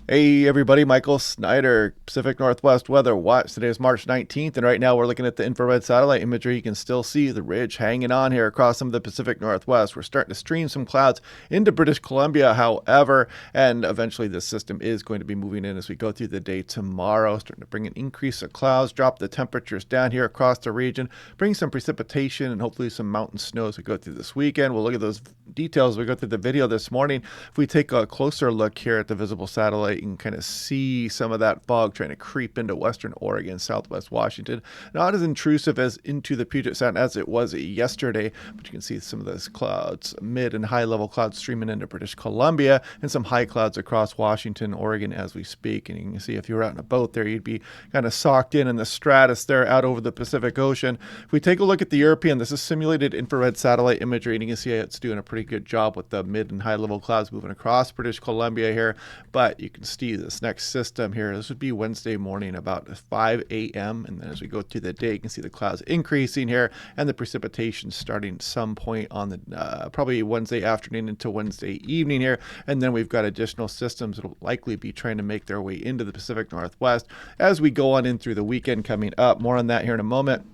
Hey everybody, Michael Snyder, Pacific Northwest Weather Watch. Today is March 19th, and right now we're looking at the infrared satellite imagery. You can still see the ridge hanging on here across some of the Pacific Northwest. We're starting to stream some clouds into British Columbia, however, and eventually this system is going to be moving in as we go through the day tomorrow, starting to bring an increase of clouds, drop the temperatures down here across the region, bring some precipitation and hopefully some mountain snow as we go through this weekend. We'll look at those details as we go through the video this morning. If we take a closer look here at the visible satellite, you can kind of see some of that fog trying to creep into western Oregon, southwest Washington. Not as intrusive as into the Puget Sound as it was yesterday, but you can see some of those clouds, mid and high level clouds streaming into British Columbia, and some high clouds across Washington, Oregon as we speak. And you can see if you were out in a boat there, you'd be kind of socked in the stratus there out over the Pacific Ocean. If we take a look at the European, this is simulated infrared satellite imagery, and you can see it's doing a pretty good job with the mid and high level clouds moving across British Columbia here. But you can see this next system here. This would be Wednesday morning about 5 a.m. And then as we go through the day, you can see the clouds increasing here and the precipitation starting some point on the probably Wednesday afternoon into Wednesday evening here. And then we've got additional systems that will likely be trying to make their way into the Pacific Northwest as we go on in through the weekend coming up. More on that here in a moment.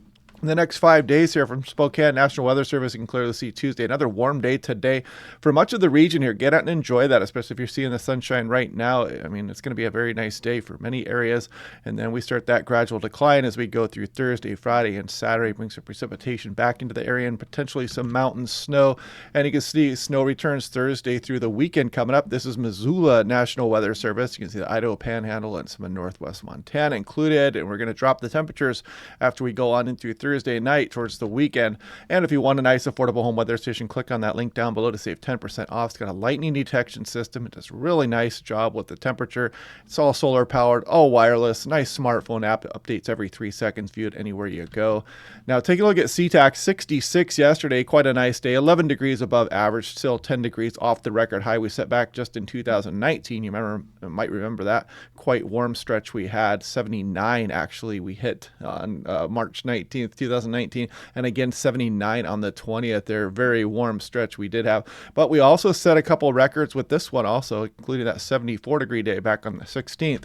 In the next 5 days here from Spokane National Weather Service, you can clearly see Tuesday, another warm day today for much of the region here. Get out and enjoy that, especially if you're seeing the sunshine right now. I mean, it's going to be a very nice day for many areas. And then we start that gradual decline as we go through Thursday, Friday, and Saturday, bring some precipitation back into the area and potentially some mountain snow. And you can see snow returns Thursday through the weekend coming up. This is Missoula National Weather Service. You can see the Idaho Panhandle and some of northwest Montana included. And we're going to drop the temperatures after we go on in through Thursday night towards the weekend. And if you want a nice affordable home weather station, click on that link down below to save 10% off. It's got a lightning detection system. It does a really nice job with the temperature. It's all solar powered, all wireless, nice smartphone app. It updates every 3 seconds, viewed anywhere you go. Now take a look at SeaTac. 66 yesterday, quite a nice day, 11 degrees above average, still 10 degrees off the record high we set back just in 2019. You might remember that quite warm stretch we had. 79 actually we hit on March 19th, 2019, and again 79 on the 20th. They're a very warm stretch we did have, but we also set a couple records with this one also, including that 74 degree day back on the 16th.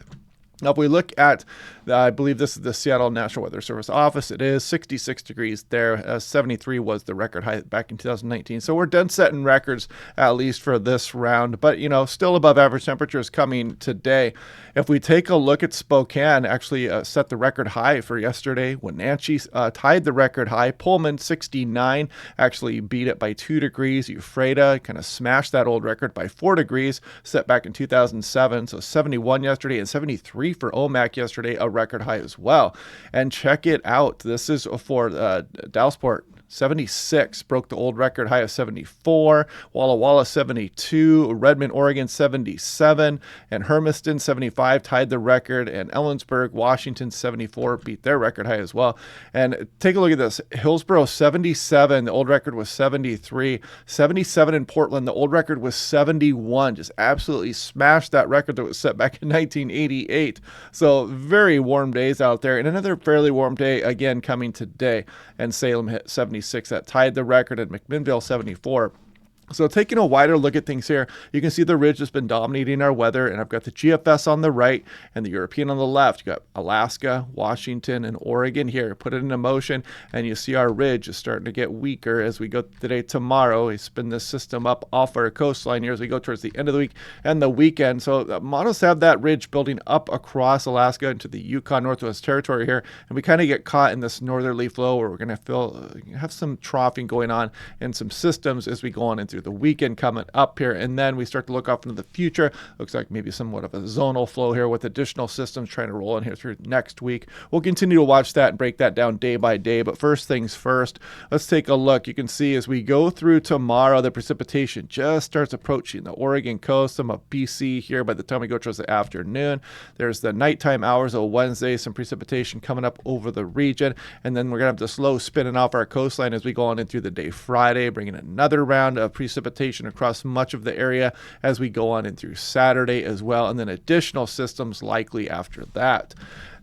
Now, if we look at, I believe this is the Seattle National Weather Service office, it is 66 degrees there. 73 was the record high back in 2019. So we're done setting records, at least for this round. But, still above average temperatures coming today. If we take a look at Spokane, actually set the record high for yesterday. Wenatchee tied the record high. Pullman, 69, actually beat it by 2 degrees. Ephrata kind of smashed that old record by 4 degrees, set back in 2007. So 71 yesterday and 73 for Omak yesterday, a record high as well. And check it out. This is for Dallasport. 76 broke the old record high of 74. Walla Walla 72. Redmond, Oregon 77. And Hermiston 75 tied the record. And Ellensburg, Washington 74 beat their record high as well. And take a look at this. Hillsboro 77. The old record was 73. 77 in Portland. The old record was 71. Just absolutely smashed that record that was set back in 1988. So very warm days out there. And another fairly warm day again coming today. And Salem hit 76. That tied the record at McMinnville 74. So taking a wider look at things here, you can see the ridge has been dominating our weather, and I've got the GFS on the right and the European on the left. You got Alaska, Washington, and Oregon here. Put it into motion, and you see our ridge is starting to get weaker as we go today, tomorrow. We spin this system up off our coastline here as we go towards the end of the week and the weekend. So models have that ridge building up across Alaska into the Yukon Northwest Territory here, and we kind of get caught in this northerly flow where we're going to have some troughing going on in some systems as we go on into the weekend coming up here. And then we start to look off into the future. Looks like maybe somewhat of a zonal flow here with additional systems trying to roll in here through next week. We'll continue to watch that and break that down day by day. But first things first, let's take a look. You can see as we go through tomorrow, the precipitation just starts approaching the Oregon coast, some of BC here by the time we go towards the afternoon. There's the nighttime hours of Wednesday, some precipitation coming up over the region. And then we're going to have the slow spinning off our coastline as we go on in through the day Friday, bringing another round of precipitation across much of the area as we go on in through Saturday as well, and then additional systems likely after that.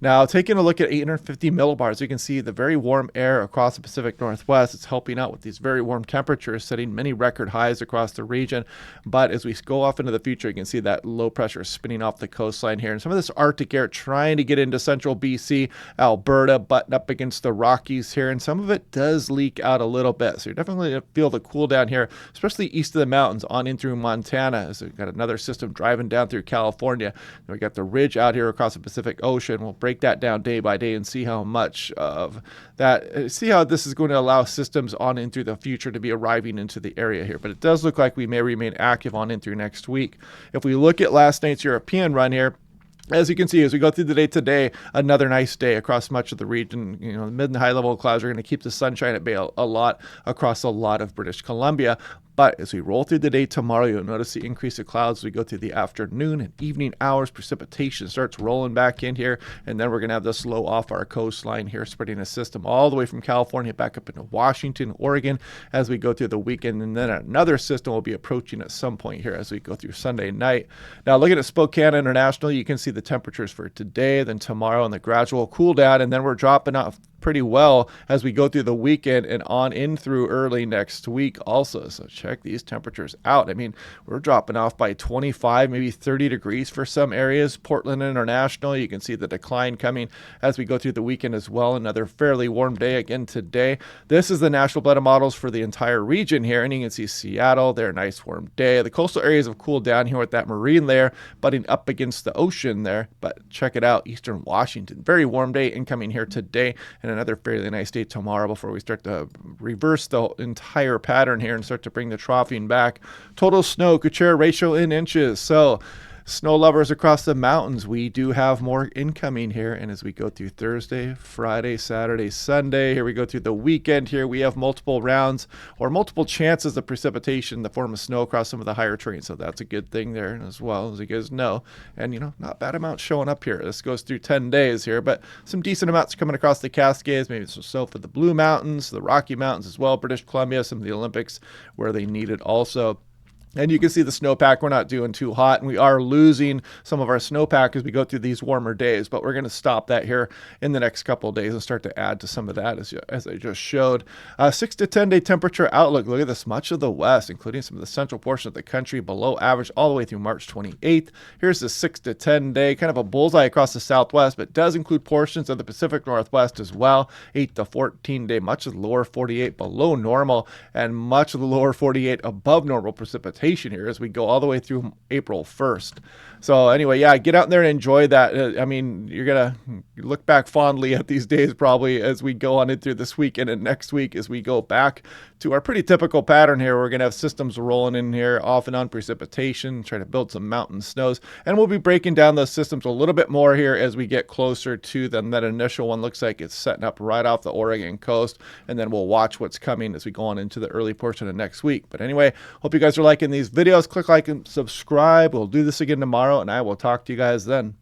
Now, taking a look at 850 millibars, you can see the very warm air across the Pacific Northwest. It's helping out with these very warm temperatures, setting many record highs across the region. But as we go off into the future, you can see that low pressure spinning off the coastline here. And some of this Arctic air trying to get into central BC, Alberta, button up against the Rockies here. And some of it does leak out a little bit. So you're definitely going to feel the cool down here, especially east of the mountains on in through Montana. As we've got another system driving down through California. And we got the ridge out here across the Pacific Ocean. We'll break that down day by day and see how much of that, see how this is going to allow systems on in through the future to be arriving into the area here. But it does look like we may remain active on in through next week. If we look at last night's European run here, as you can see, as we go through the day today, another nice day across much of the region. You know, mid and high level clouds are going to keep the sunshine at bay a lot across a lot of British Columbia. But as we roll through the day tomorrow, you'll notice the increase of clouds as we go through the afternoon and evening hours. Precipitation starts rolling back in here, and then we're going to have this low off our coastline here, spreading a system all the way from California back up into Washington, Oregon as we go through the weekend. And then another system will be approaching at some point here as we go through Sunday night. Now, looking at Spokane International, you can see the temperatures for today, then tomorrow, and the gradual cool down, and then we're dropping off pretty well as we go through the weekend and on in through early next week also. So check these temperatures out. I mean, we're dropping off by 25, maybe 30 degrees for some areas. Portland International, you can see the decline coming as we go through the weekend as well. Another fairly warm day again today. This is the National Weather Models for the entire region here, and you can see Seattle, they're a nice warm day. The coastal areas have cooled down here with that marine layer butting up against the ocean there, but check it out, Eastern Washington, very warm day incoming here today, and another fairly nice day tomorrow before we start to reverse the entire pattern here and start to bring the troughing back. Total snow, Kuchera ratio in inches. So snow lovers across the mountains, we do have more incoming here. And as we go through Thursday, Friday, Saturday, Sunday, here we go through the weekend here, we have multiple rounds or multiple chances of precipitation in the form of snow across some of the higher terrain. So that's a good thing there as well, as you guys know. And, you know, not bad amounts showing up here. This goes through 10 days here, but some decent amounts coming across the Cascades, maybe some snow for the Blue Mountains, the Rocky Mountains as well, British Columbia, some of the Olympics where they need it also. And you can see the snowpack, we're not doing too hot, and we are losing some of our snowpack as we go through these warmer days, but we're going to stop that here in the next couple of days and start to add to some of that as I just showed. 6 to 10 day temperature outlook. Look at this, much of the west, including some of the central portion of the country, below average all the way through March 28th. Here's the 6 to 10 day, kind of a bullseye across the southwest, but does include portions of the Pacific Northwest as well. 8 to 14 day, much of the lower 48 below normal, and much of the lower 48 above normal precipitation here as we go all the way through April 1st. So anyway, yeah, get out there and enjoy that. I mean, you're going to look back fondly at these days probably as we go on into this weekend and next week as we go back to our pretty typical pattern here. We're going to have systems rolling in here off and on precipitation, try to build some mountain snows, and we'll be breaking down those systems a little bit more here as we get closer to them. That initial one looks like it's setting up right off the Oregon coast, and then we'll watch what's coming as we go on into the early portion of next week. But anyway, hope you guys are liking these videos. Click like and subscribe. We'll do this again tomorrow, and I will talk to you guys then.